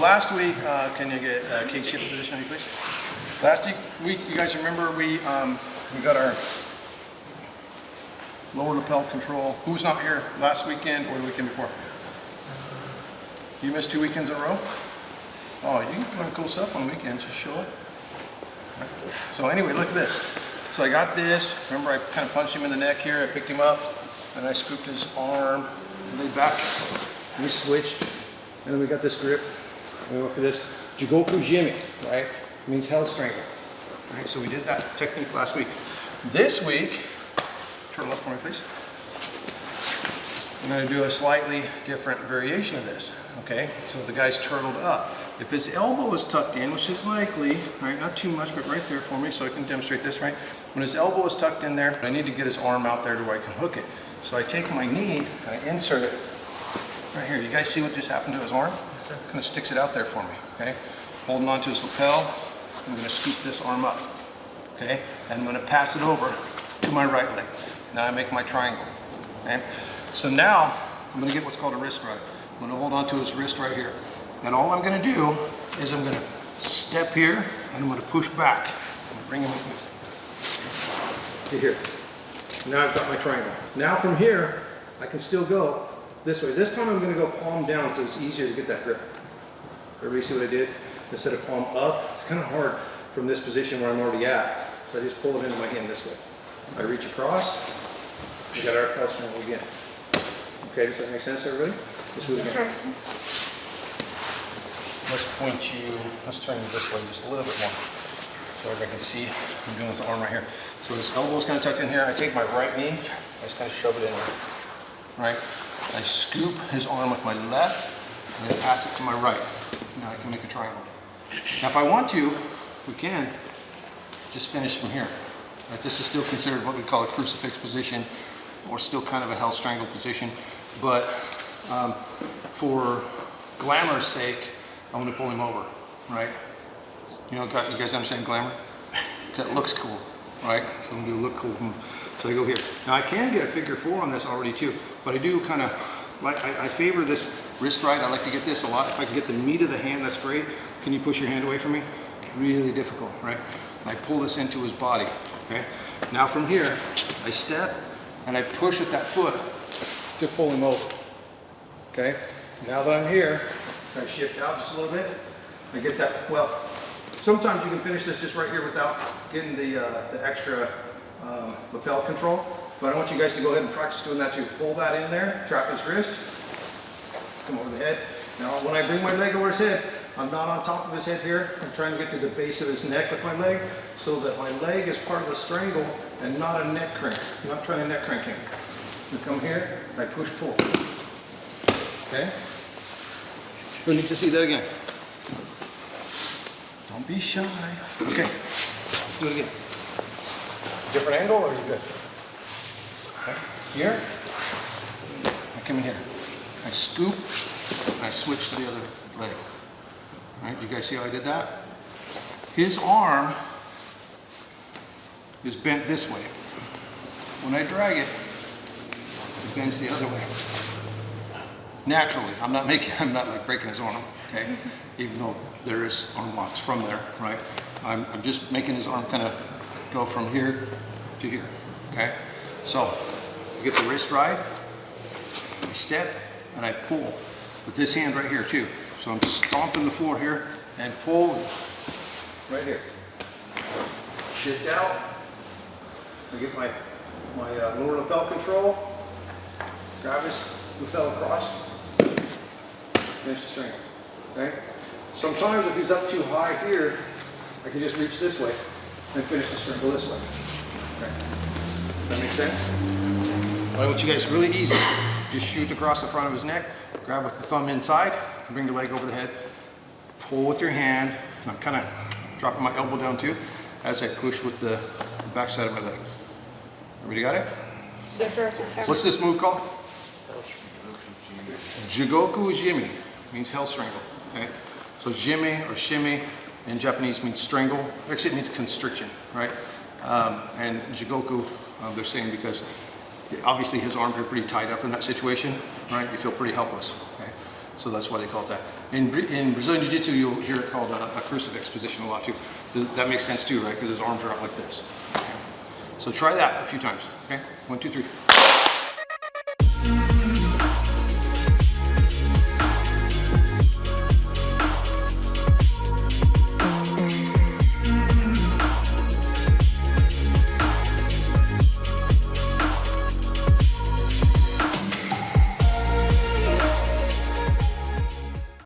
last week, can you get cage shift position, please? Last week, you guys remember we got our lower lapel control. Who was not here last weekend or the weekend before? You missed 2 weekends in a row? Oh, you can learn cool stuff on weekends, just show it. Right. So anyway, look at this. So I got this. Remember, I kind of punched him in the neck here. I picked him up, and I scooped his arm, laid back. We switched, and then we got this grip. And look at this, Jigoku-jime, right? It means hell strangle. Right, so we did that technique last week. This week, turn left for me, please. I'm going to do a slightly different variation of this. Okay, so the guy's turtled up. If his elbow is tucked in, which is likely, right, not too much, but right there for me, so I can demonstrate this, right? When his elbow is tucked in there, I need to get his arm out there to where I can hook it. So I take my knee, and I insert it right here. You guys see what just happened to his arm? Yes, sir. Kind of sticks it out there for me, okay? Holding on to his lapel, I'm going to scoop this arm up, okay? And I'm going to pass it over to my right leg. Now I make my triangle, okay? So now, I'm going to get what's called a wrist ride. I'm going to hold on to his wrist right here. And all I'm going to do is I'm going to step here and I'm going to push back. I'm going to bring him with me. To here. Now I've got my triangle. Now from here, I can still go this way. This time I'm going to go palm down so it's easier to get that grip. Everybody see what I did? Instead of palm up, it's kind of hard from this position where I'm already at. So I just pull it into my hand this way. I reach across. We got our pulse triangle again. Okay, does that make sense, everybody? Let's do it again. Let's point you, let's turn you this way just a little bit more so everybody can see what I'm doing with the arm right here. So his elbow's kind of tucked in here. I take my right knee, I just kind of shove it in there, right? I scoop his arm with my left, and then pass it to my right. Now I can make a triangle. Now if I want to, we can just finish from here. Right? This is still considered what we call a crucifix position, or still kind of a hell strangle position. But for glamour's sake, I'm going to pull him over, right? You know, you guys understand glamour? That looks cool, right? So I'm going to do a look cool move. So I go here. Now I can get a figure 4 on this already too, but I do kind of like, I favor this wrist ride. I like to get this a lot. If I can get the meat of the hand, that's great. Can you push your hand away from me? Really difficult, right? And I pull this into his body, okay? Now from here, I step and I push with that foot to pull him over, okay? Now that I'm here, I shift out just a little bit. I get that, well, sometimes you can finish this just right here without getting the extra lapel control, but I want you guys to go ahead and practice doing that too. Pull that in there, trap his wrist, come over the head. Now when I bring my leg over his head, I'm not on top of his head here. I'm trying to get to the base of his neck with my leg so that my leg is part of the strangle and not a neck crank. I'm not trying to neck crank him. You come here, I push pull. Okay? Who needs to see that again? Don't be shy. Okay, let's do it again. Different angle or are you good? Okay. Here, I come in here. I scoop, I switch to the other leg. All right, you guys see how I did that? His arm is bent this way. When I drag it, it bends the other way. Naturally, I'm not like breaking his arm, okay? Even though there is arm locks from there, right? I'm just making his arm kind of go from here to here, okay? So, I get the wrist ride, I step, and I pull with this hand right here too. So I'm stomping the floor here and pull right here. Shift out, I get my lower lapel control, grab his lapel across, finish the strangle, okay? Sometimes if he's up too high here, I can just reach this way and finish the strangle this way, okay? Does that make sense? I want you guys really easy. Just shoot across the front of his neck, grab with the thumb inside, bring the leg over the head, pull with your hand, and I'm kind of dropping my elbow down too as I push with the back side of my leg. Everybody got it? Yes, sir. Yes, sir. What's this move called? Jigoku-jime means hell strangle. Okay? So jime or shimmy in Japanese means strangle. Actually, it means constriction, right? And jigoku, they're saying because obviously his arms are pretty tied up in that situation, right? You feel pretty helpless. Okay? So that's why they call it that. In Brazilian Jiu-Jitsu, you'll hear it called a crucifix position a lot too. That makes sense too, right? Because his arms are out like this. Okay. So try that a few times. Okay, 1, 2, 3.